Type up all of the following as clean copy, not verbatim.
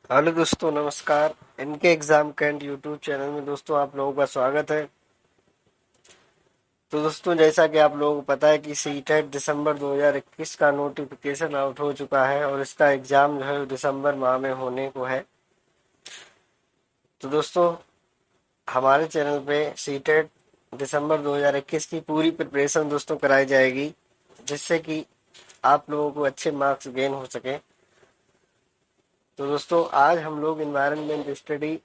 Hello दोस्तों, नमस्कार। इनके एग्जाम कैंट यूट्यूब चैनल में दोस्तों आप लोगों का स्वागत है। तो दोस्तों, जैसा कि आप लोगों को पता है कि सीटेट दिसंबर 2021 का नोटिफिकेशन आउट हो चुका है और इसका एग्जाम जो है दिसंबर माह में होने को है। तो दोस्तों, हमारे चैनल पे सीटेट दिसंबर 2021 की पूरी प्रिपरेशन दोस्तों कराई जाएगी, जिससे कि आप लोगों को अच्छे मार्क्स गेन हो सके। तो दोस्तों, आज हम लोग इन्वायरमेंट स्टडी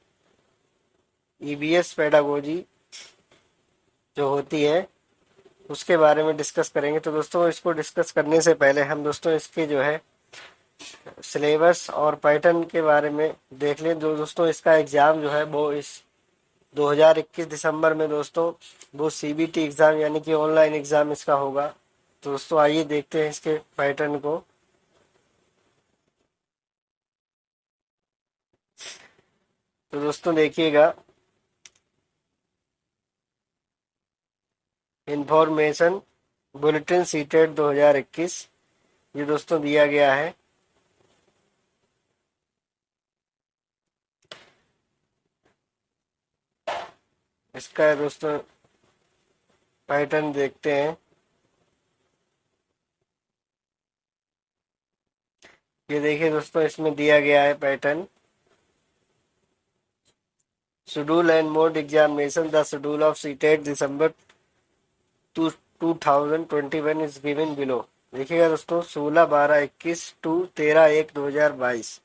ईबीएस पेडागोजी जो होती है उसके बारे में डिस्कस करेंगे। तो दोस्तों, इसको डिस्कस करने से पहले हम दोस्तों इसके जो है सिलेबस और पैटर्न के बारे में देख लें। जो दोस्तों इसका एग्ज़ाम जो है वो इस 2021 दिसंबर में दोस्तों वो सीबीटी एग्ज़ाम यानी कि ऑनलाइन एग्ज़ाम इसका होगा। तो दोस्तों आइए देखते हैं इसके पैटर्न को। तो दोस्तों देखिएगा, इंफॉर्मेशन बुलेटिन सीटेट 2021 ये दोस्तों दिया गया है। इसका दोस्तों पैटर्न देखते हैं। ये देखिए दोस्तों, इसमें दिया गया है pattern. Schedule and mode examination the schedule of CTET December 2021 is given below. देखिएगा दोस्तों, 16/12/21 टू 13/1/2022,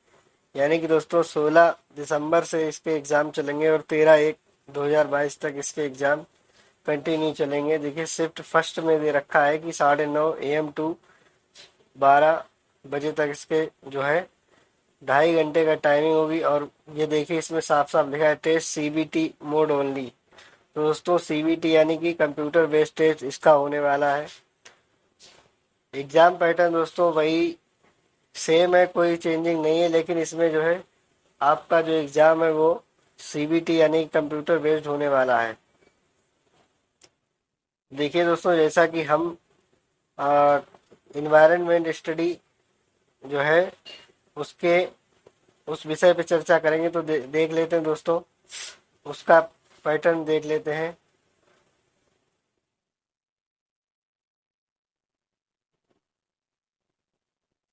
यानी कि दोस्तों 16 दिसंबर से इसके एग्ज़ाम चलेंगे और 13/1/2022 तक इसके एग्ज़ाम कंटिन्यू चलेंगे। देखिए, शिफ्ट फर्स्ट में दे रखा है कि 9:30 AM टू 12 बजे तक इसके जो है 2.5 घंटे का टाइमिंग होगी। और ये देखिए, इसमें साफ साफ लिखा है टेस्ट सीबीटी मोड ओनली। तो दोस्तों सीबीटी यानी कि कंप्यूटर बेस्ड टेस्ट इसका होने वाला है। एग्जाम पैटर्न दोस्तों वही सेम है, कोई चेंजिंग नहीं है, लेकिन इसमें जो है आपका जो एग्जाम है वो सीबीटी यानी कंप्यूटर बेस्ड होने वाला है। देखिए दोस्तों, जैसा कि हम इन्वायरमेंट स्टडी जो है उसके उस विषय पे चर्चा करेंगे। तो देख लेते हैं दोस्तों, उसका पैटर्न देख लेते हैं।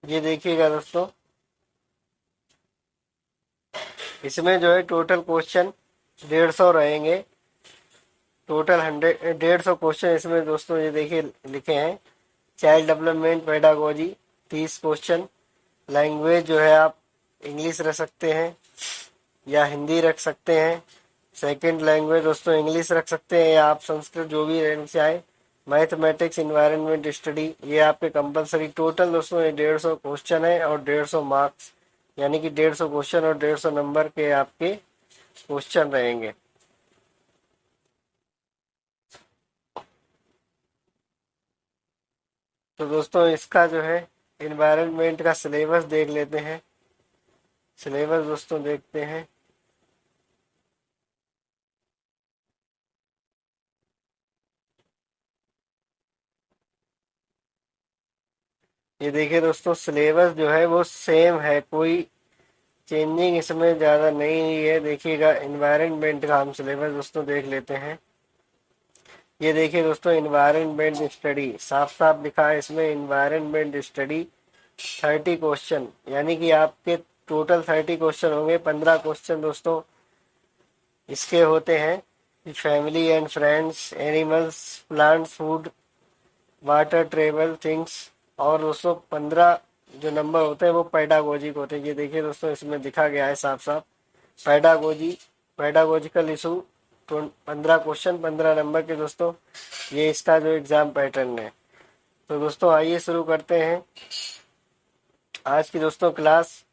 ये देखिएगा दोस्तों, इसमें जो है टोटल क्वेश्चन 150 रहेंगे। टोटल 150 क्वेश्चन इसमें दोस्तों ये देखिए लिखे हैं। Child development pedagogy 30 question. Language जो है आप इंग्लिश रख सकते हैं या हिंदी रख सकते हैं। सेकंड लैंग्वेज दोस्तों इंग्लिश रख सकते हैं या आप संस्कृत, जो भी रहना चाहें। मैथमेटिक्स इन्वायरमेंट स्टडी ये आपके कंपलसरी। टोटल दोस्तों ये 150 क्वेश्चन है और 150 मार्क्स, यानी कि 150 क्वेश्चन और 150 नंबर के आपके क्वेश्चन रहेंगे। तो दोस्तों इसका जो है इन्वायरमेंट का सिलेबस देख लेते हैं। सिलेबस दोस्तों देखते हैं। ये देखिए दोस्तों, सिलेबस जो है वो सेम है, कोई चेंजिंग इसमें ज़्यादा नहीं है। देखिएगा, इन्वायरमेंट का हम सिलेबस दोस्तों देख लेते हैं। ये देखिए दोस्तों, इन्वायरमेंट स्टडी साफ साफ लिखा है इसमें, इन्वायरमेंट स्टडी 30 क्वेश्चन, यानी कि आपके टोटल 30 क्वेश्चन होंगे। 15 क्वेश्चन दोस्तों इसके होते हैं family and friends, animals, plants, food, water, travel, things. और दोस्तों 15 जो नंबर होते हैं वो पैडागोजिक होते हैं। ये देखिए दोस्तों, इसमें दिखा गया है साफ साफ pedagogy, pedagogical issue. 15 question 15 number के दोस्तों, ये इसका जो एग्ज़ाम पैटर्न है। तो दोस्तों आइए शुरू करते हैं आज की दोस्तों क्लास।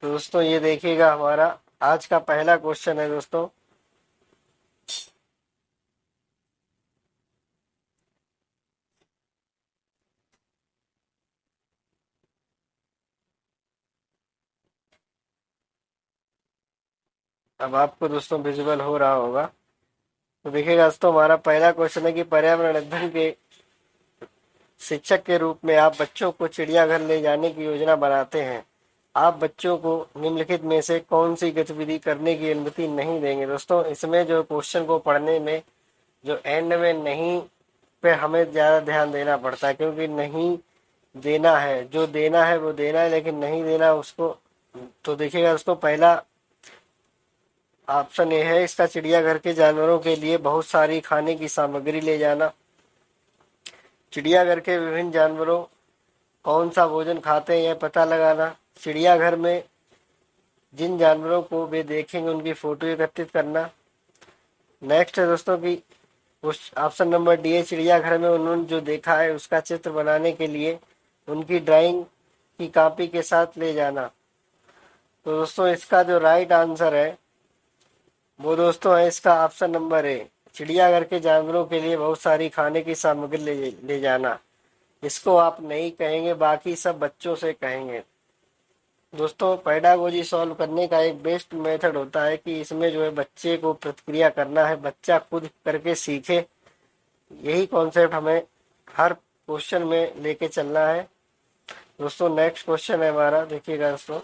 तो दोस्तों ये देखिएगा, हमारा आज का पहला क्वेश्चन है दोस्तों। अब आपको दोस्तों विजुअल हो रहा होगा। तो देखिएगा दोस्तों, हमारा पहला क्वेश्चन है कि पर्यावरण अध्ययन के शिक्षक के रूप में आप बच्चों को चिड़ियाघर ले जाने की योजना बनाते हैं। आप बच्चों को निम्नलिखित में से कौन सी गतिविधि करने की अनुमति नहीं देंगे। दोस्तों इसमें जो क्वेश्चन को पढ़ने में जो एंड में नहीं पे हमें ज़्यादा ध्यान देना पड़ता है, क्योंकि नहीं देना है, जो देना है वो देना है, लेकिन नहीं देना उसको। तो देखिएगा दोस्तों, पहला ऑप्शन ए है इसका, चिड़ियाघर के जानवरों के लिए बहुत सारी खाने की सामग्री ले जाना। चिड़ियाघर के विभिन्न जानवरों कौन सा भोजन खाते हैं यह पता लगाना। चिड़ियाघर में जिन जानवरों को वे देखेंगे उनकी फोटो एकत्रित करना। नेक्स्ट है दोस्तों कि उस ऑप्शन नंबर डी है, चिड़ियाघर में उन्होंने जो देखा है उसका चित्र बनाने के लिए उनकी ड्राइंग की कॉपी के साथ ले जाना। तो दोस्तों इसका जो राइट आंसर है वो दोस्तों है इसका ऑप्शन नंबर ए, चिड़ियाघर के जानवरों के लिए बहुत सारी खाने की सामग्री ले जाना। इसको आप नहीं कहेंगे, बाकी सब बच्चों से कहेंगे। दोस्तों पेडागोजी सॉल्व करने का एक बेस्ट मेथड होता है कि इसमें जो है बच्चे को प्रतिक्रिया करना है, बच्चा खुद करके सीखे। यही कॉन्सेप्ट हमें हर क्वेश्चन में लेके चलना है। दोस्तों नेक्स्ट क्वेश्चन है हमारा, देखिएगा दोस्तों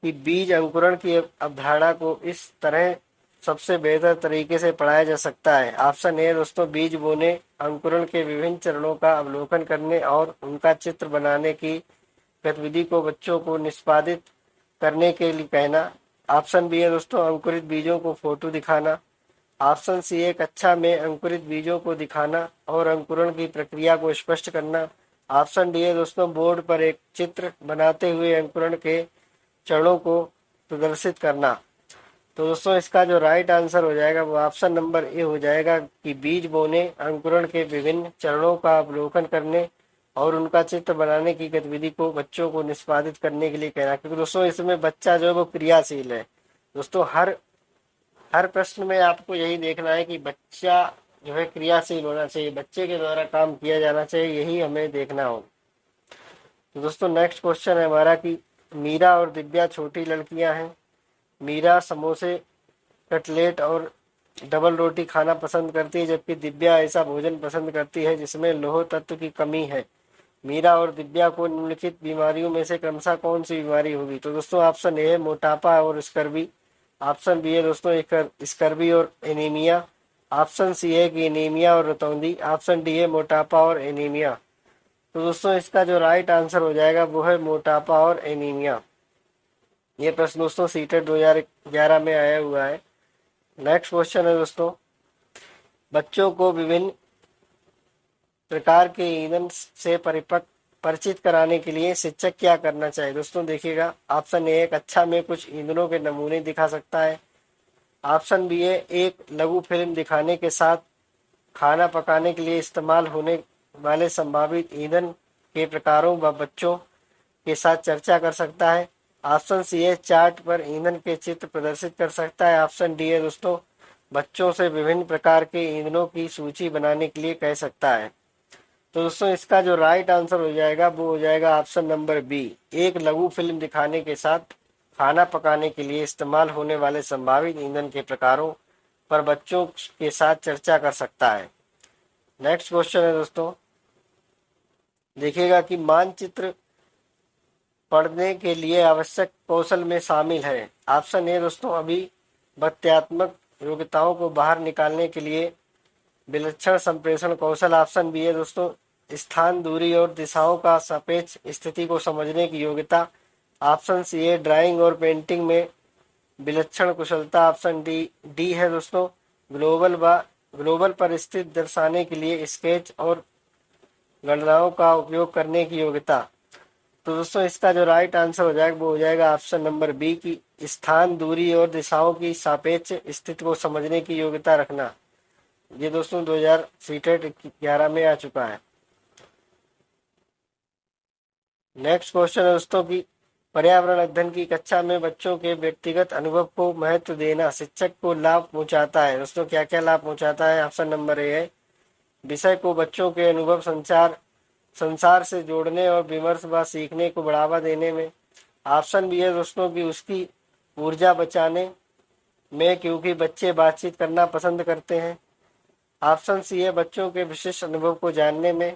कि बीज अंकुरण की अवधारणा को इस तरह सबसे बेहतर तरीके से पढ़ाया जा सकता है। ऑप्शन ए दोस्तों, बीज बोने, अंकुरण के विभिन्न चरणों का अवलोकन करने और उनका चित्र बनाने की गतिविधि को बच्चों को निष्पादित करने के लिए कहना। ऑप्शन बी है दोस्तों, अंकुरित बीजों को फोटो दिखाना। ऑप्शन सी है, कक्षा में अंकुरित बीजों को दिखाना और अंकुरण की प्रक्रिया को स्पष्ट करना। ऑप्शन डी है दोस्तों, बोर्ड पर एक चित्र बनाते हुए अंकुरण के चरणों को प्रदर्शित करना। तो दोस्तों इसका जो राइट आंसर हो जाएगा वो ऑप्शन नंबर ए हो जाएगा कि बीज बोने, अंकुरण के विभिन्न चरणों का अवलोकन करने और उनका चित्र बनाने की गतिविधि को बच्चों को निष्पादित करने के लिए कहना। क्योंकि दोस्तों इसमें बच्चा जो है वो क्रियाशील है। दोस्तों हर प्रश्न में आपको यही देखना है कि बच्चा जो है क्रियाशील होना चाहिए, बच्चे के द्वारा काम किया जाना चाहिए, यही हमें देखना हो। तो दोस्तों नेक्स्ट क्वेश्चन है हमारा कि मीरा और दिव्या छोटी लड़कियां हैं। मीरा समोसे, कटलेट और डबल रोटी खाना पसंद करती है, जबकि दिव्या ऐसा भोजन पसंद करती है जिसमें लौह तत्व की कमी है। मीरा और दिव्या को निम्नलिखित बीमारियों में से क्रमशः कौन सी बीमारी होगी। तो दोस्तों ऑप्शन ए है मोटापा और स्कर्वी। ऑप्शन बी है दोस्तों स्कर्वी और एनीमिया। ऑप्शन सी है कि एनीमिया और रतौंधी। ऑप्शन डी है मोटापा और एनीमिया। तो दोस्तों इसका जो राइट आंसर हो जाएगा वो है मोटापा और एनीमिया। ये प्रश्न दोस्तों सीटेट 2011 में आया हुआ है। नेक्स्ट क्वेश्चन है दोस्तों, बच्चों को विभिन्न प्रकार के ईंधन से परिचित कराने के लिए शिक्षक क्या करना चाहिए। दोस्तों देखिएगा, ऑप्शन ए, कक्षा में कुछ ईंधनों के नमूने दिखा सकता है। ऑप्शन बी है, एक लघु फिल्म दिखाने के साथ खाना पकाने के लिए इस्तेमाल होने वाले संभावित ईंधन के प्रकारों व बच्चों के साथ चर्चा कर सकता है। ऑप्शन सी है, चार्ट पर ईंधन के चित्र प्रदर्शित कर सकता है। ऑप्शन डी है दोस्तों, बच्चों से विभिन्न प्रकार के ईंधनों की सूची बनाने के लिए कह सकता है। तो दोस्तों इसका जो राइट आंसर हो जाएगा वो हो जाएगा ऑप्शन नंबर बी, एक लघु फिल्म दिखाने के साथ खाना पकाने के लिए इस्तेमाल होने वाले संभावित ईंधन के प्रकारों पर बच्चों के साथ चर्चा कर सकता है। नेक्स्ट क्वेश्चन है दोस्तों, देखिएगा कि मानचित्र पढ़ने के लिए आवश्यक कौशल में शामिल है। ऑप्शन ए दोस्तों, अभिव्यक्त्यात्मक योग्यताओं को बाहर निकालने के लिए विलक्षण संप्रेषण कौशल। ऑप्शन बी है दोस्तों, स्थान, दूरी और दिशाओं का सापेक्ष स्थिति को समझने की योग्यता। ऑप्शन सी है, ड्राइंग और पेंटिंग में विलक्षण कुशलता। ऑप्शन डी है दोस्तों, ग्लोबल परिस्थिति दर्शाने के लिए स्केच और गणनाओं का उपयोग करने की योग्यता। तो दोस्तों इसका जो राइट आंसर हो जाएगा वो हो जाएगा ऑप्शन नंबर बी की स्थान, दूरी और दिशाओं की सापेक्ष स्थिति को समझने की योग्यता रखना। ये दोस्तों 2011 में आ चुका है। नेक्स्ट क्वेश्चन है दोस्तों कि पर्यावरण अध्ययन की कक्षा में बच्चों के व्यक्तिगत अनुभव को महत्व देना शिक्षक को लाभ पहुंचाता है। दोस्तों क्या क्या लाभ पहुंचाता है। ऑप्शन नंबर ए है, विषय को बच्चों के अनुभव संसार से जोड़ने और विमर्श व सीखने को बढ़ावा देने में। ऑप्शन बी है दोस्तों कि उसकी ऊर्जा बचाने में, क्योंकि बच्चे बातचीत करना पसंद करते हैं। ऑप्शन सी है बच्चों के विशिष्ट अनुभव को जानने में।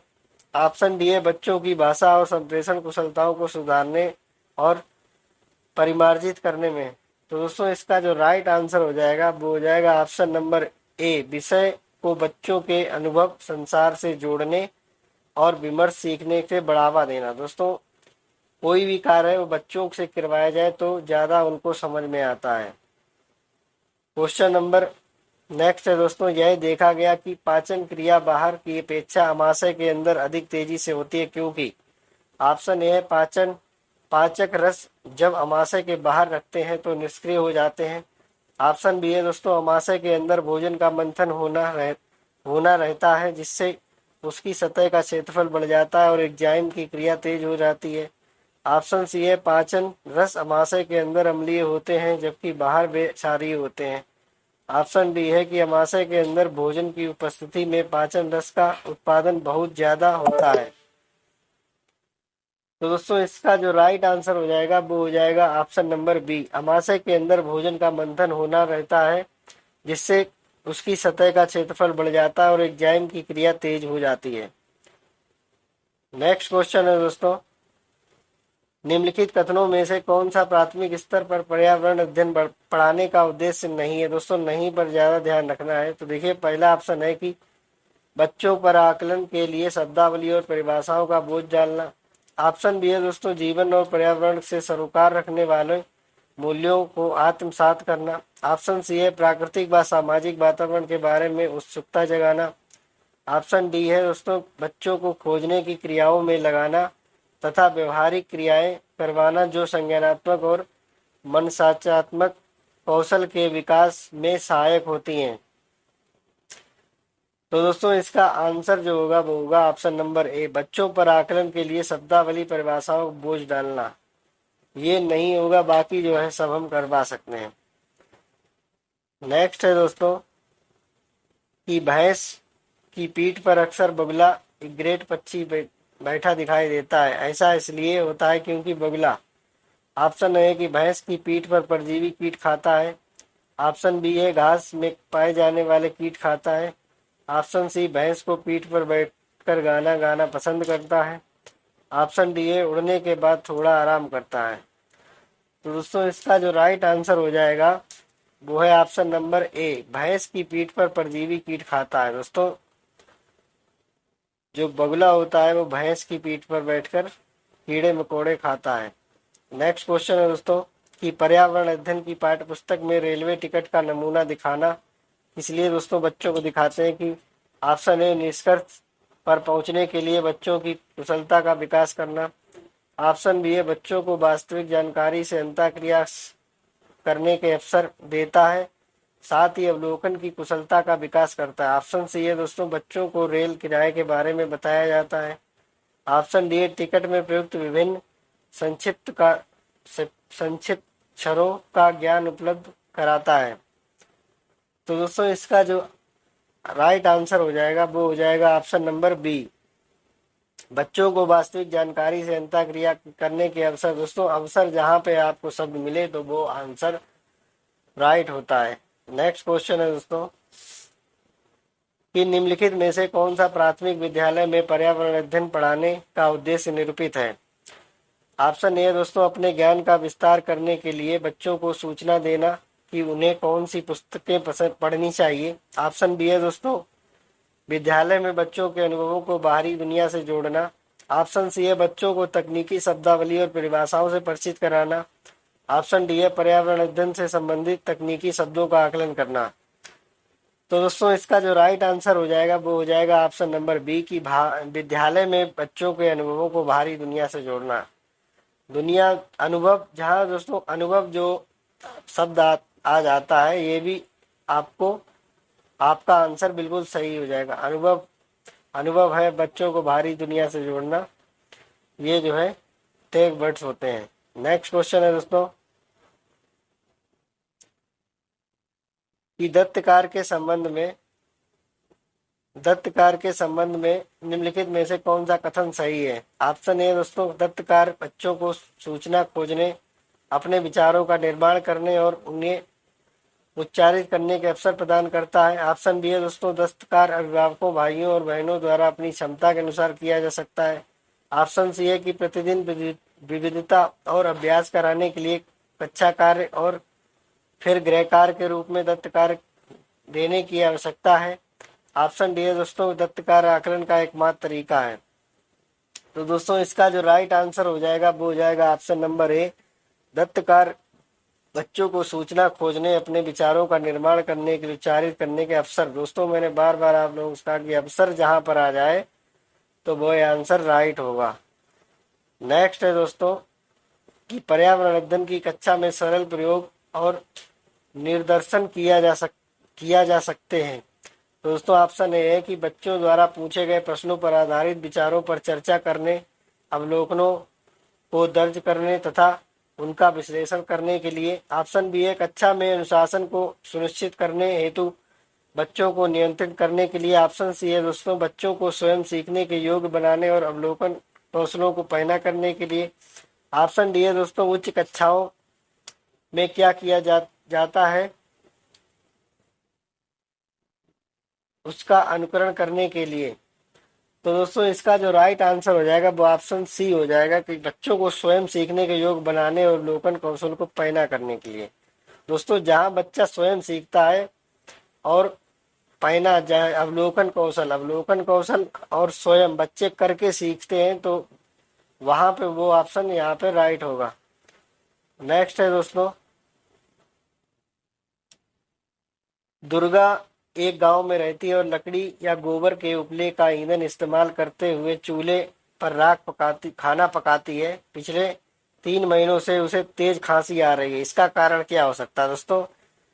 ऑप्शन डी है बच्चों की भाषा और संप्रेषण कुशलताओं को सुधारने और परिमार्जित करने में। तो दोस्तों इसका जो राइट आंसर हो जाएगा वो हो जाएगा ऑप्शन नंबर ए, विषय को बच्चों के अनुभव संसार से जोड़ने और विमर्श सीखने से बढ़ावा देना। दोस्तों कोई भी कार्य है वो बच्चों से करवाया जाए तो ज़्यादा उनको समझ में आता है। क्वेश्चन नंबर नेक्स्ट है दोस्तों, यह देखा गया कि पाचन क्रिया बाहर की अपेक्षा आमाशय के अंदर अधिक तेजी से होती है, क्योंकि ऑप्शन ए है पाचक रस जब आमाशय के बाहर रखते हैं तो निष्क्रिय हो जाते हैं। ऑप्शन बी है दोस्तों, आमाशय के अंदर भोजन का मंथन होना रहता है, जिससे उसकी सतह का क्षेत्रफल बढ़ जाता है और एंजाइम की क्रिया तेज हो जाती है। ऑप्शन सी है पाचन रस आमाशय के अंदर अम्लीय होते हैं जबकि बाहर वे क्षारीय होते हैं। ऑप्शन डी है कि आमाशय के अंदर भोजन की उपस्थिति में पाचन रस का उत्पादन बहुत ज्यादा होता है। तो दोस्तों इसका जो राइट आंसर हो जाएगा वो हो जाएगा ऑप्शन नंबर बी, आमाशय के अंदर भोजन का मंथन होना रहता है, जिससे उसकी सतह का क्षेत्रफल बढ़ जाता है और एंजाइम की क्रिया तेज हो जाती है। नेक्स्ट क्वेश्चन है दोस्तों, निम्नलिखित कथनों में से कौन सा प्राथमिक स्तर पर पर्यावरण अध्ययन पढ़ाने का उद्देश्य नहीं है। दोस्तों नहीं पर ज्यादा ध्यान रखना है। तो देखिए पहला ऑप्शन है कि बच्चों पर आकलन के लिए शब्दावली और परिभाषाओं का बोझ डालना। ऑप्शन बी है दोस्तों, जीवन और पर्यावरण से सरोकार रखने वाले मूल्यों को आत्मसात करना। ऑप्शन सी है प्राकृतिक व सामाजिक वातावरण के बारे में उत्सुकता जगाना। ऑप्शन डी है दोस्तों, बच्चों को खोजने की क्रियाओं में लगाना तथा व्यवहारिक क्रियाएं करवाना जो संज्ञानात्मक और मनसाचात्मक कौशल के विकास में सहायक होती हैं। तो दोस्तों इसका आंसर जो होगा वो होगा ऑप्शन नंबर ए, बच्चों पर आकलन के लिए शब्दावली परिभाषाओं को बोझ डालना। ये नहीं होगा, बाकी जो है सब हम करवा सकते हैं। नेक्स्ट है दोस्तों कि भैंस की पीठ पर अक्सर बगुला एक ग्रेट पक्षी बैठा दिखाई देता है। ऐसा इसलिए होता है क्योंकि बगुला, ऑप्शन है कि भैंस की पीठ पर परजीवी कीट खाता है। ऑप्शन बी है घास में पाए जाने वाले कीट खाता है। ऑप्शन सी भैंस को पीठ पर बैठकर गाना गाना पसंद करता है। ऑप्शन डी है उड़ने के बाद थोड़ा आराम करता है। तो दोस्तों इसका जो राइट आंसर हो जाएगा वो है ऑप्शन नंबर ए, भैंस की पीठ पर परजीवी कीट खाता है। दोस्तों जो बगुला होता है वो भैंस की पीठ पर बैठकर कीड़े मकोड़े खाता है। नेक्स्ट क्वेश्चन है दोस्तों कि पर्यावरण अध्ययन की पाठ्य पुस्तक में रेलवे टिकट का नमूना दिखाना, इसलिए दोस्तों बच्चों को दिखाते हैं कि ऑप्शन ए निष्कर्ष पर पहुंचने के लिए बच्चों की कुशलता का विकास करना। ऑप्शन बी है बच्चों को वास्तविक जानकारी से अंतःक्रिया करने के अवसर देता है, साथ ही अवलोकन की कुशलता का विकास करता है। ऑप्शन सी है दोस्तों बच्चों को रेल किराए के बारे में बताया जाता है। ऑप्शन डी है टिकट में प्रयुक्त विभिन्न संक्षिप्त अक्षरों का ज्ञान उपलब्ध कराता है। तो दोस्तों इसका जो राइट आंसर हो जाएगा वो हो जाएगा ऑप्शन नंबर बी, बच्चों को वास्तविक जानकारी से अंतःक्रिया करने के अवसर। दोस्तों अवसर जहाँ पे आपको शब्द मिले तो वो आंसर राइट होता है। नेक्स्ट क्वेश्चन है दोस्तों कि निम्नलिखित में से कौन सा प्राथमिक विद्यालय में पर्यावरण अध्ययन पढ़ाने का उद्देश्य निरूपित है। ऑप्शन ए दोस्तों, अपने ज्ञान का विस्तार करने के लिए बच्चों को सूचना देना कि उन्हें कौन सी पुस्तकें पसंद पढ़नी चाहिए। ऑप्शन बी है दोस्तों, विद्यालय में बच्चों के अनुभवों को बाहरी दुनिया से जोड़ना। ऑप्शन सी है बच्चों को तकनीकी शब्दावली और परिभाषाओं से परिचित कराना। ऑप्शन डी है पर्यावरण अध्ययन से संबंधित तकनीकी शब्दों का आकलन करना। तो दोस्तों इसका जो राइट आंसर हो जाएगा वो हो जाएगा ऑप्शन नंबर बी की विद्यालय में बच्चों के अनुभवों को बाहरी दुनिया से जोड़ना। दुनिया अनुभव, जहाँ दोस्तों अनुभव जो शब्द आ जाता है ये भी आपको आपका आंसर बिल्कुल सही हो जाएगा। अनुभव है बच्चों को बाहरी दुनिया से जोड़ना, ये जो है टैग वर्ड्स होते हैं। नेक्स्ट क्वेश्चन है दोस्तों कि दत्तकार के संबंध में निम्नलिखित में से कौन सा कथन सही है। ऑप्शन ए दोस्तों, दत्तकार बच्चों को सूचना खोजने, अपने विचारों का निर्माण करने और उन्हें उच्चारित करने के अवसर प्रदान करता है। ऑप्शन बी है दोस्तों, दस्तकार अभिभावकों, भाइयों और बहनों द्वारा अपनी क्षमता के अनुसार किया जा सकता है। ऑप्शन सी है कि प्रतिदिन विविधता और अभ्यास कराने के लिए कक्षा कार्य और फिर गृह कार्य के रूप में दत्त कार्य देने की आवश्यकता है। ऑप्शन डी है दोस्तों, दत्त कार्य आकलन का एकमात्र तरीका है। तो दोस्तों इसका जो राइट आंसर हो जाएगा वो हो जाएगा ऑप्शन नंबर ए, दत्त कार्य बच्चों को सूचना खोजने, अपने विचारों का निर्माण करने के लिए उच्चारित करने के अवसर। दोस्तों मैंने बार बार आप लोगों से कहा कि अवसर जहां पर आ जाए तो वो आंसर राइट होगा। नेक्स्ट है दोस्तों कि पर्यावरण अध्ययन की कक्षा में सरल प्रयोग और निर्देशन किया जा सकते हैं। तो दोस्तों ऑप्शन ए है कि बच्चों द्वारा पूछे गए प्रश्नों पर आधारित विचारों पर चर्चा करने, अवलोकनों को दर्ज करने तथा उनका विश्लेषण करने के लिए। ऑप्शन बी है कक्षा में अनुशासन को सुनिश्चित करने हेतु बच्चों को नियंत्रित करने के लिए। ऑप्शन सी है दोस्तों, बच्चों को स्वयं सीखने के योग्य बनाने और अवलोकन कौशलों को पैना करने के लिए। ऑप्शन डी है दोस्तों, उच्च कक्षाओं में क्या किया जाता है उसका अनुकरण करने के लिए। तो दोस्तों इसका जो राइट आंसर हो जाएगा वो ऑप्शन सी हो जाएगा कि बच्चों को स्वयं सीखने के योग्य बनाने और अवलोकन कौशल को पैना करने के लिए। दोस्तों जहां बच्चा स्वयं सीखता है और पैना जाए अवलोकन कौशल और स्वयं बच्चे करके सीखते हैं तो वहां पे वो ऑप्शन यहाँ पे राइट होगा। नेक्स्ट है दोस्तों, दुर्गा एक गांव में रहती है और लकड़ी या गोबर के उपले का ईंधन इस्तेमाल करते हुए चूल्हे पर खाना पकाती है। पिछले 3 महीनों से उसे तेज खांसी आ रही है, इसका कारण क्या हो सकता है दोस्तों।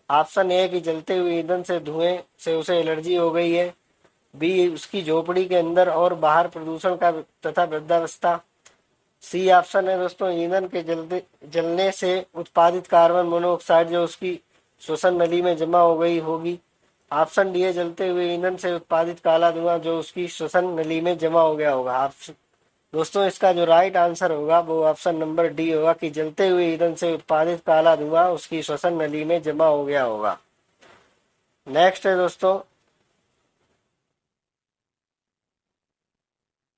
ऑप्शन ए कि जलते हुए ईंधन से धुएं से उसे एलर्जी हो गई है। बी उसकी झोपड़ी के अंदर और बाहर प्रदूषण का तथा वृद्धावस्था। सी ऑप्शन है दोस्तों, ईंधन के जलने से उत्पादित कार्बन मोनोऑक्साइड जो उसकी श्वसन नली में जमा हो गई होगी। ऑप्शन डी है, जलते हुए ईंधन से उत्पादित काला धुआं जो उसकी श्वसन नली में जमा हो गया होगा। दोस्तों इसका जो राइट आंसर होगा वो ऑप्शन नंबर डी होगा कि जलते हुए ईंधन से उत्पादित काला धुआं उसकी श्वसन नली में जमा हो गया होगा। नेक्स्ट है दोस्तों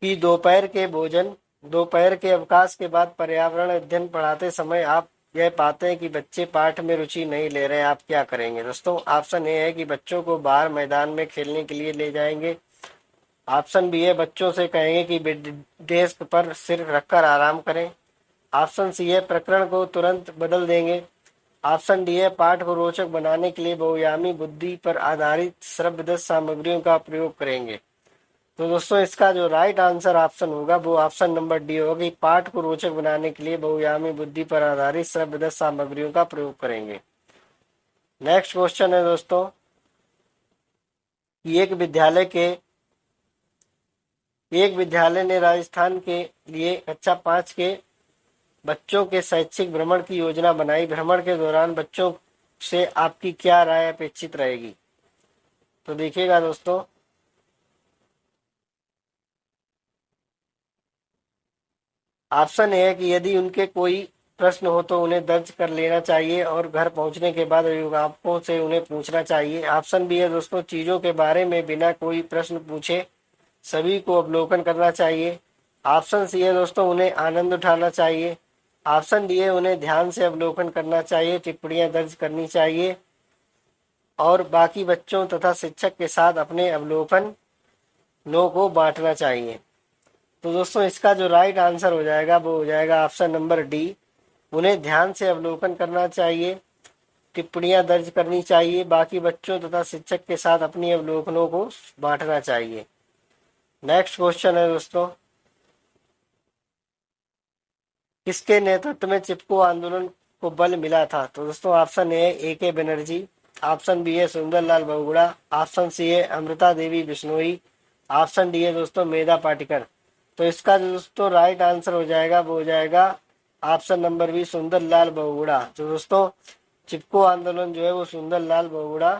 कि दोपहर के अवकाश के बाद पर्यावरण अध्ययन पढ़ाते समय आप यह पाते हैं कि बच्चे पाठ में रुचि नहीं ले रहे हैं, आप क्या करेंगे दोस्तों। ऑप्शन ए है कि बच्चों को बाहर मैदान में खेलने के लिए ले जाएंगे। ऑप्शन बी है, बच्चों से कहेंगे कि डेस्क पर सिर रखकर आराम करें। ऑप्शन सी है, प्रकरण को तुरंत बदल देंगे। ऑप्शन डी है, पाठ को रोचक बनाने के लिए बहुआयामी बुद्धि पर आधारित श्रव्यदत्त सामग्रियों का प्रयोग करेंगे। तो दोस्तों इसका जो राइट आंसर ऑप्शन होगा वो ऑप्शन नंबर डी होगा कि पाठ को रोचक बनाने के लिए बहुआयामी बुद्धि पर आधारित श्रव्यदत्त सामग्रियों का प्रयोग करेंगे। नेक्स्ट क्वेश्चन है दोस्तों कि एक विद्यालय ने राजस्थान के लिए कक्षा 5 के बच्चों के शैक्षिक भ्रमण की योजना बनाई। भ्रमण के दौरान बच्चों से आपकी क्या राय अपेक्षित रहेगी। तो देखिएगा दोस्तों, ऑप्शन ए है कि यदि उनके कोई प्रश्न हो तो उन्हें दर्ज कर लेना चाहिए और घर पहुंचने के बाद अभिभावकों से उन्हें पूछना चाहिए। ऑप्शन बी है दोस्तों, चीजों के बारे में बिना कोई प्रश्न पूछे सभी को अवलोकन करना चाहिए। ऑप्शन सी है दोस्तों, उन्हें आनंद उठाना चाहिए। ऑप्शन डी है, उन्हें ध्यान से अवलोकन करना चाहिए, टिप्पणियां दर्ज करनी चाहिए और बाकी बच्चों तथा शिक्षक के साथ अपने अवलोकनों को बांटना चाहिए। तो दोस्तों इसका जो राइट आंसर हो जाएगा वो हो जाएगा ऑप्शन नंबर डी, उन्हें ध्यान से अवलोकन करना चाहिए, टिप्पणियां दर्ज करनी चाहिए, बाकी बच्चों तथा शिक्षक के साथ अपनी अवलोकनों को बांटना चाहिए। नेक्स्ट क्वेश्चन है दोस्तों, किसके नेतृत्व में चिपको आंदोलन को बल मिला था। तो दोस्तों ऑप्शन ए के बनर्जी, ऑप्शन बी है सुंदरलाल बहुगुणा, ऑप्शन सी है अमृता देवी बिश्नोई, ऑप्शन डी है दोस्तों मेधा पाटिकर। तो इसका दोस्तों राइट आंसर हो जाएगा वो हो जाएगा option number B, Sunderlal Bahuguna. तो दोस्तों चिपको आंदोलन जो है वो सुंदरलाल बहुगुणा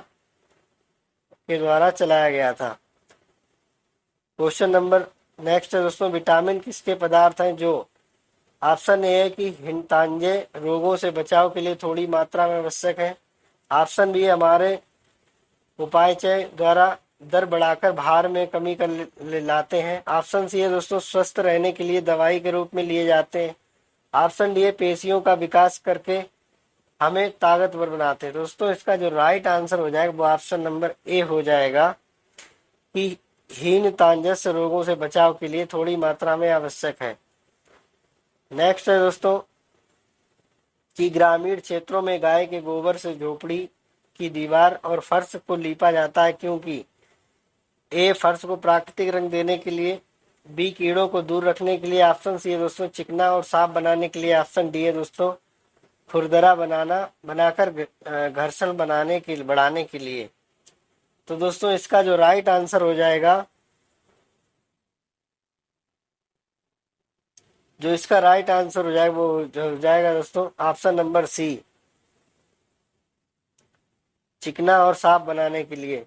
के द्वारा चलाया गया था। क्वेश्चन नंबर नेक्स्ट है दोस्तों, विटामिन किसके पदार्थ हैं जो। ऑप्शन ए है कि हिंतांजे रोगों से बचाव के लिए थोड़ी मात्रा में आवश्यक है। ऑप्शन बी हमारे उपायचय द्वारा दर बढ़ाकर भार में कमी कर लाते हैं। ऑप्शन सी है दोस्तों स्वस्थ रहने के लिए दवाई के रूप में लिए जाते हैं। ऑप्शन डी है पेशियों का विकास करके हमें ताकतवर बनाते हैं। दोस्तों इसका जो राइट आंसर हो जाएगा वो ऑप्शन नंबर ए हो जाएगा कि हीन तांजस्य रोगों से बचाव के लिए थोड़ी मात्रा में आवश्यक है। नेक्स्ट है दोस्तों कि ग्रामीण क्षेत्रों में गाय के गोबर से झोपड़ी की दीवार और फर्श को लीपा जाता है क्योंकि ए फर्श को प्राकृतिक रंग देने के लिए, बी कीड़ों को दूर रखने के लिए, ऑप्शन सी है दोस्तों चिकना और साफ बनाने के लिए, ऑप्शन डी है दोस्तों खुरदरा बनाकर घर्षण बढ़ाने के लिए। तो दोस्तों इसका जो राइट आंसर हो जाएगा, जो इसका राइट आंसर हो जाएगा वो हो जाएगा दोस्तों ऑप्शन नंबर सी चिकना और साफ बनाने के लिए।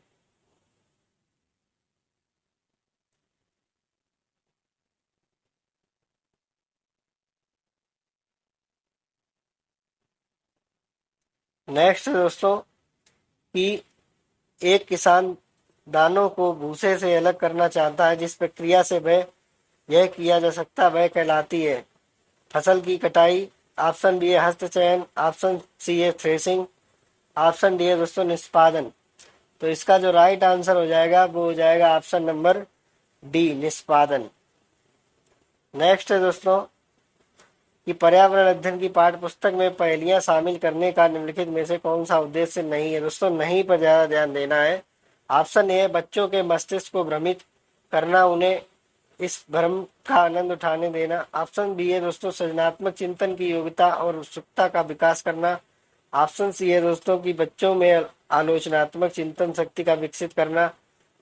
नेक्स्ट दोस्तों कि एक किसान दानों को भूसे से अलग करना चाहता है, जिस प्रक्रिया से वह यह किया जा सकता वह कहलाती है फसल की कटाई, ऑप्शन बी है हस्त चयन, ऑप्शन सी है थ्रेसिंग, ऑप्शन डी है दोस्तों निष्पादन। तो इसका जो राइट आंसर हो जाएगा वो हो जाएगा ऑप्शन नंबर डी निष्पादन। नेक्स्ट है दोस्तों कि पर्यावरण अध्ययन की पाठ्य पुस्तक में पहेलियां शामिल करने का निम्नलिखित में से कौन सा उद्देश्य नहीं है। दोस्तों नहीं पर ज्यादा ध्यान देना है। ऑप्शन ए है बच्चों के मस्तिष्क को भ्रमित करना, उन्हें इस भ्रम का आनंद उठाने देना। ऑप्शन बी है दोस्तों सृजनात्मक चिंतन की योग्यता और उत्सुकता का विकास करना। ऑप्शन सी है दोस्तों कि बच्चों में आलोचनात्मक चिंतन शक्ति का विकसित करना।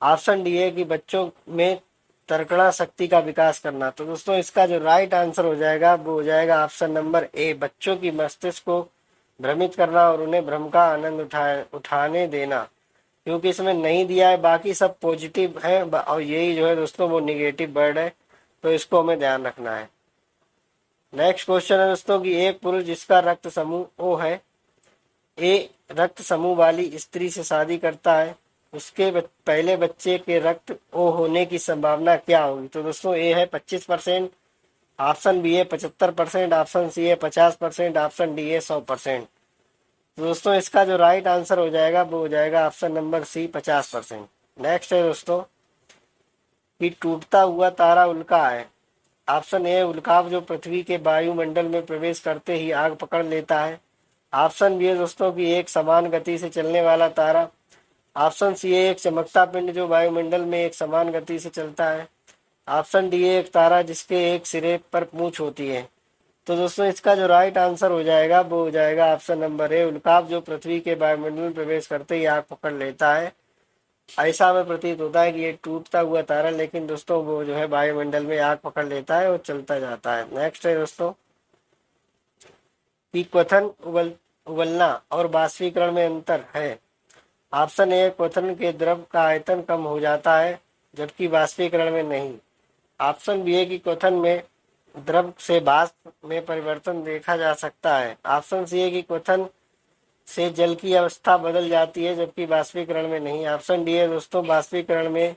ऑप्शन डी है कि बच्चों में तर्कणा शक्ति का विकास करना। तो दोस्तों इसका जो राइट आंसर हो जाएगा वो हो जाएगा ऑप्शन नंबर ए बच्चों की मस्तिष्क को भ्रमित करना और उन्हें भ्रम का आनंद उठाने देना, क्योंकि इसमें नहीं दिया है, बाकी सब पॉजिटिव है और यही जो है दोस्तों वो निगेटिव वर्ड है, तो इसको हमें ध्यान रखना है। नेक्स्ट क्वेश्चन है दोस्तों कि एक पुरुष जिसका रक्त समूह ओ है, ए रक्त समूह वाली स्त्री से शादी करता है, उसके पहले बच्चे के रक्त ओ होने की संभावना क्या होगी। तो दोस्तों ए है 25%, ऑप्शन बी है 75%, ऑप्शन सी है 50%, ऑप्शन डी है 100%। तो दोस्तों इसका जो राइट आंसर हो जाएगा वो हो जाएगा ऑप्शन नंबर सी 50%। नेक्स्ट है दोस्तों कि टूटता हुआ तारा उल्का है। ऑप्शन ए उल्काव जो पृथ्वी के वायुमंडल में प्रवेश करते ही आग पकड़ लेता है। ऑप्शन बी है दोस्तों कि एक समान गति से चलने वाला तारा। ऑप्शन सी है एक चमकता पिंड जो वायुमंडल में एक समान गति से चलता है। ऑप्शन डी है एक तारा जिसके एक सिरे पर पूंछ होती है। तो दोस्तों इसका जो राइट आंसर हो जाएगा वो हो जाएगा ऑप्शन नंबर ए उल्काव जो पृथ्वी के वायुमंडल में प्रवेश करते ही आग पकड़ लेता है। ऐसा हमें प्रतीत होता है कि ये टूटता हुआ तारा, लेकिन दोस्तों वो जो है वायुमंडल में आग पकड़ लेता है और चलता जाता है। नेक्स्ट है दोस्तों कि क्वथन उबलना और बाष्पीकरण में अंतर है। ऑप्शन ए क्वथन के द्रव का आयतन कम हो जाता है जबकि बाष्पीकरण में नहीं। ऑप्शन बी है कि क्वथन में द्रव से वाष्प में परिवर्तन देखा जा सकता है। ऑप्शन सी है कि क्वथन से जल की अवस्था बदल जाती है जबकि बाष्पीकरण में नहीं। ऑप्शन डी है दोस्तों बाष्पीकरण में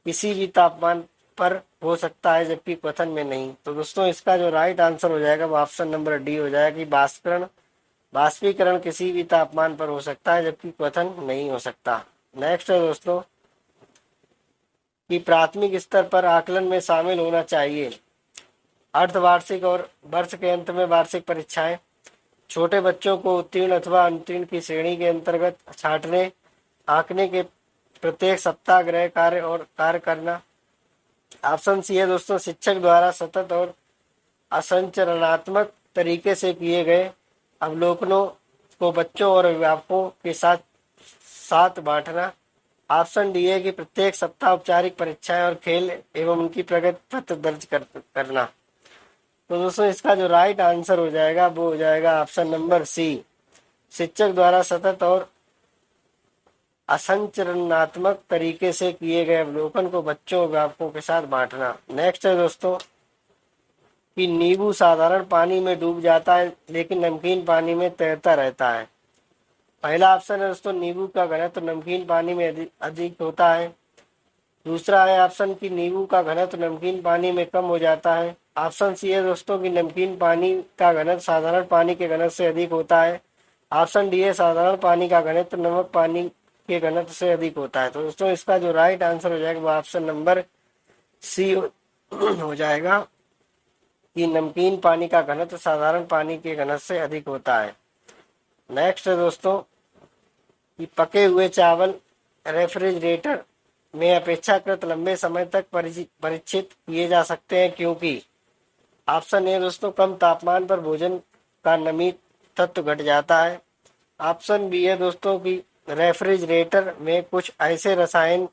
किसी भी तापमान पर हो सकता है जबकि क्वथन में नहीं। तो दोस्तों इसका जो राइट आंसर हो जाएगा वो ऑप्शन नंबर डी हो जाएगा कि बाष्पीकरण किसी भी तापमान पर हो सकता है जबकि क्वथन नहीं हो सकता। नेक्स्ट है दोस्तों कि प्राथमिक स्तर पर आकलन में शामिल होना चाहिए अर्धवार्षिक और वर्ष के अंत में वार्षिक परीक्षाएं, छोटे बच्चों को उत्तीर्ण अथवा अनुत्तीर्ण की श्रेणी के अंतर्गत छांटने, आंकने के प्रत्येक सप्ताह गृह कार्य और कार्य करना। ऑप्शन सी है दोस्तों शिक्षक द्वारा सतत और असंचरणात्मक तरीके से किए गए अवलोकनों को बच्चों और अभिभावकों के साथ साथ बांटना। ऑप्शन डी है कि प्रत्येक सप्ताह औपचारिक परीक्षाएं और खेल एवं उनकी प्रगति पत्र दर्ज करना। तो दोस्तों इसका जो राइट आंसर हो जाएगा वो हो जाएगा ऑप्शन नंबर सी शिक्षक द्वारा सतत और असंचरणात्मक तरीके से किए गए अवलोकन को बच्चों और अभिभावकों के साथ बांटना। नेक्स्ट है दोस्तों कि नींबू साधारण पानी में डूब जाता है लेकिन नमकीन पानी में तैरता रहता है। पहला ऑप्शन है दोस्तों नींबू का घनत्व नमकीन पानी में अधिक होता है। दूसरा है ऑप्शन की नींबू का घनत्व नमकीन पानी में कम हो जाता है। ऑप्शन सी है दोस्तों कि नमकीन पानी का घनत्व साधारण पानी के घनत्व से अधिक होता है। ऑप्शन डी है साधारण पानी का घनत्व नमक पानी के घनत्व से अधिक होता है। तो दोस्तों इसका जो राइट आंसर हो जाएगा वो ऑप्शन नंबर सी हो जाएगा कि नमकीन पानी का घनत्व साधारण पानी के घनत्व से अधिक होता है। नेक्स्ट है दोस्तों कि पके हुए चावल रेफ्रिजरेटर में अपेक्षाकृत लंबे समय तक परीक्षित किए जा सकते हैं क्योंकि ऑप्शन ए दोस्तों कम तापमान पर भोजन का नमी तत्व घट जाता है। ऑप्शन बी है दोस्तों कि रेफ्रिजरेटर में कुछ ऐसे रसायन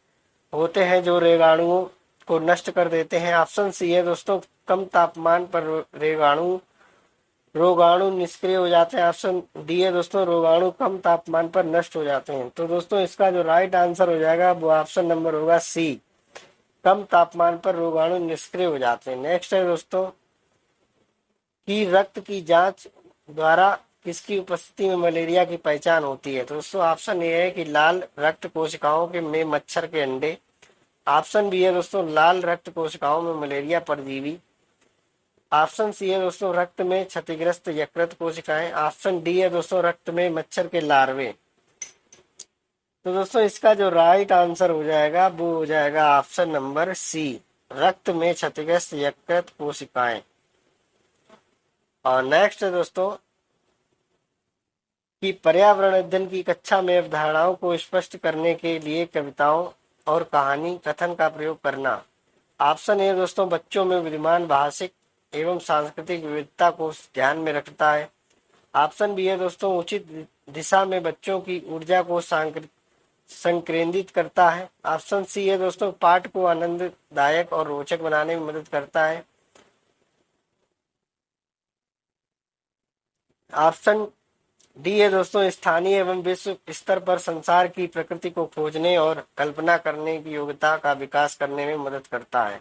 होते हैं जो रोगाणुओं को नष्ट कर देते हैं। ऑप्शन सी है दोस्तों कम तापमान पर रोगाणु निष्क्रिय हो जाते हैं। ऑप्शन डी है दोस्तों रोगाणु कम तापमान पर नष्ट हो जाते हैं। तो दोस्तों इसका जो राइट आंसर हो जाएगा वो ऑप्शन नंबर होगा सी, कम तापमान पर रोगाणु निष्क्रिय हो जाते हैं। नेक्स्ट है दोस्तों कि रक्त की जांच द्वारा किसकी उपस्थिति में मलेरिया की पहचान होती है। तो दोस्तों ऑप्शन ए है कि लाल रक्त कोशिकाओं के में मच्छर के अंडे। ऑप्शन बी है दोस्तों लाल रक्त कोशिकाओं में मलेरिया परजीवी। ऑप्शन सी है दोस्तों रक्त में क्षतिग्रस्त यकृत कोशिकाएं। ऑप्शन डी है दोस्तों रक्त में मच्छर के लार्वे। तो दोस्तों इसका जो राइट आंसर हो जाएगा वो हो जाएगा ऑप्शन नंबर सी, रक्त में क्षतिग्रस्त यकृत कोशिकाएं। और नेक्स्ट है दोस्तों कि पर्यावरण अध्ययन की कक्षा में अवधारणाओं को स्पष्ट करने के लिए कविताओं और कहानी कथन का प्रयोग करना। ऑप्शन ए दोस्तों बच्चों में विद्यमान भाषिक एवं सांस्कृतिक विविधता को ध्यान में रखता है। ऑप्शन बी है दोस्तों उचित दिशा में बच्चों की ऊर्जा को संकेंद्रित करता है। ऑप्शन सी है दोस्तों पाठ को आनंददायक और रोचक बनाने में मदद करता है। ऑप्शन डी है दोस्तों स्थानीय एवं विश्व स्तर पर संसार की प्रकृति को खोजने और कल्पना करने की योग्यता का विकास करने में मदद करता है।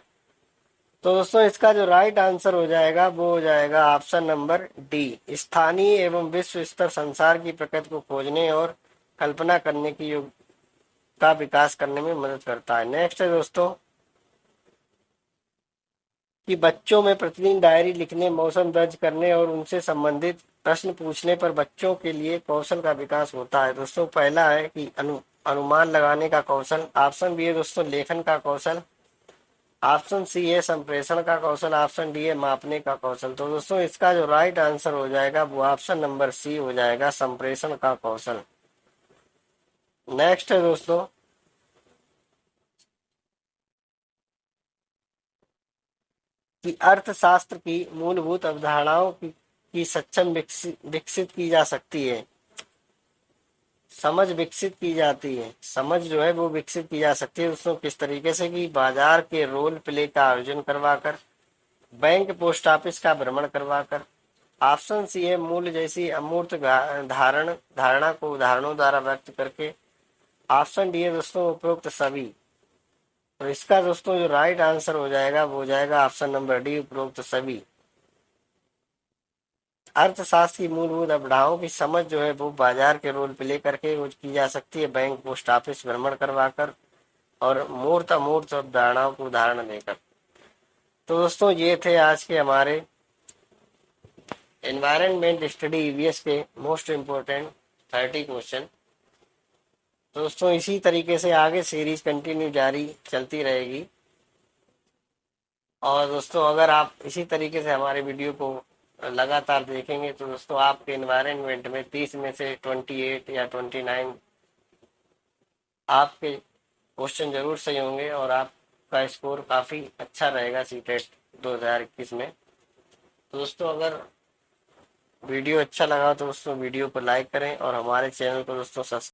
तो दोस्तों इसका जो राइट आंसर हो जाएगा वो हो जाएगा ऑप्शन नंबर डी, स्थानीय एवं विश्व स्तर संसार की प्रकृति को खोजने और कल्पना करने की योग्यता का विकास करने में मदद करता है। नेक्स्ट है दोस्तों कि बच्चों में प्रतिदिन डायरी लिखने, मौसम दर्ज करने और उनसे संबंधित प्रश्न पूछने पर बच्चों के लिए कौशल का विकास होता है। दोस्तों पहला है कि अनुमान लगाने का कौशल। ऑप्शन बी है दोस्तों लेखन का कौशल। ऑप्शन सी है संप्रेषण का कौशल। ऑप्शन डी है मापने का कौशल। तो दोस्तों इसका जो राइट आंसर हो जाएगा वो ऑप्शन नंबर सी हो जाएगा, संप्रेषण का कौशल। नेक्स्ट है दोस्तों कि अर्थशास्त्र की मूलभूत अवधारणाओं की सक्षम विकसित की जा सकती है, समझ विकसित की जाती है, समझ जो है वो विकसित की जा सकती है दोस्तों किस तरीके से कि बाजार के रोल प्ले का आयोजन करवाकर, बैंक पोस्ट ऑफिस का भ्रमण करवाकर। ऑप्शन सी है मूल्य जैसी अमूर्त धारणा को उदाहरणों द्वारा व्यक्त करके। ऑप्शन डी है दोस्तों उपरोक्त सभी। तो इसका दोस्तों जो राइट आंसर हो जाएगा वो हो जाएगा ऑप्शन नंबर डी, उपरोक्त सभी। अर्थशास्त्र की मूलभूत अवधारणाओं की समझ जो है वो बाजार के रोल प्ले करके की जा सकती है, बैंक पोस्ट ऑफिस भ्रमण करवाकर और मूर्त अमूर्त अवधारणाओं को उदाहरण देकर। तो दोस्तों ये थे आज के हमारे एनवायरनमेंट स्टडी ईवीएस के मोस्ट इम्पोर्टेंट 30 क्वेश्चन। दोस्तों इसी तरीके से आगे सीरीज कंटिन्यू जारी चलती रहेगी। और दोस्तों अगर आप इसी तरीके से हमारे वीडियो को लगातार देखेंगे तो दोस्तों आपके एनवायरनमेंट में 30 में से 28 या 29 आपके क्वेश्चन जरूर सही होंगे और आपका स्कोर काफ़ी अच्छा रहेगा सीटेट 2021 में। तो दोस्तों अगर वीडियो अच्छा लगा तो दोस्तों वीडियो को लाइक करें और हमारे चैनल को दोस्तों सब्सक्राइब